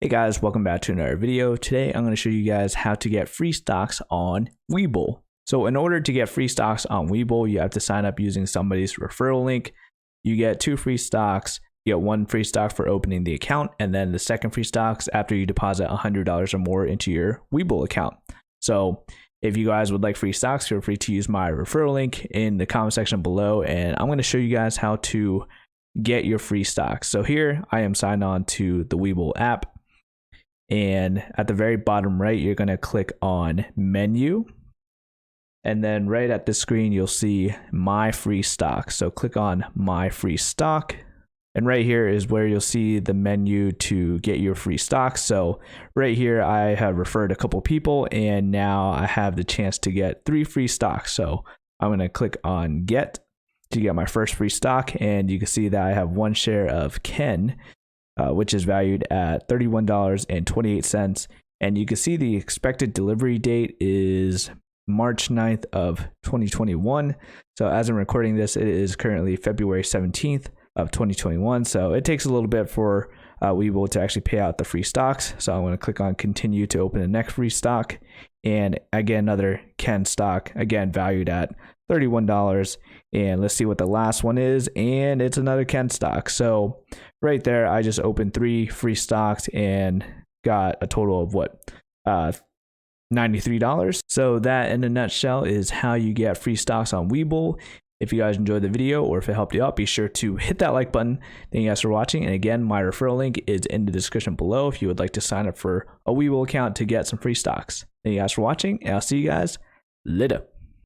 Hey guys, welcome back to another video. Today I'm going to show you guys how to get free stocks on WeBull. So in order to get free stocks on WeBull, you have to sign up using somebody's referral link. You get 2 free stocks. You get 1 free stock for opening the account, and then the second free stocks after you deposit $100 or more into your WeBull account. So if you guys would like free stocks, feel free to use my referral link in the comment section below, and I'm going to show you guys how to get your free stocks. So here I am signed on to the WeBull app. And at the very bottom right, you're going to click on menu. And then right at the screen, you'll see my free stock. So click on my free stock. And right here is where you'll see the menu to get your free stocks. So right here, I have referred a couple people and now I have the chance to get 3 free stocks. So I'm going to click on get to get my first free stock. And you can see that I have 1 share of Ken, which is valued at $31.28. And you can see the expected delivery date is March 9th of 2021. So as I'm recording this, it is currently February 17th of 2021. So it takes a little bit for WeBull to actually pay out the free stocks. So I'm going to click on continue to open the next free stock. And again, another Ken stock, again, valued at $31. And let's see what the last one is. And it's another Ken stock. So right there, I just opened 3 free stocks and got a total of what? $93. So that in a nutshell is how you get free stocks on WeBull. If you guys enjoyed the video or if it helped you out, be sure to hit that like button. Thank you guys for watching. And again, my referral link is in the description below if you would like to sign up for a WeBull account to get some free stocks. Thank you guys for watching, and I'll see you guys later.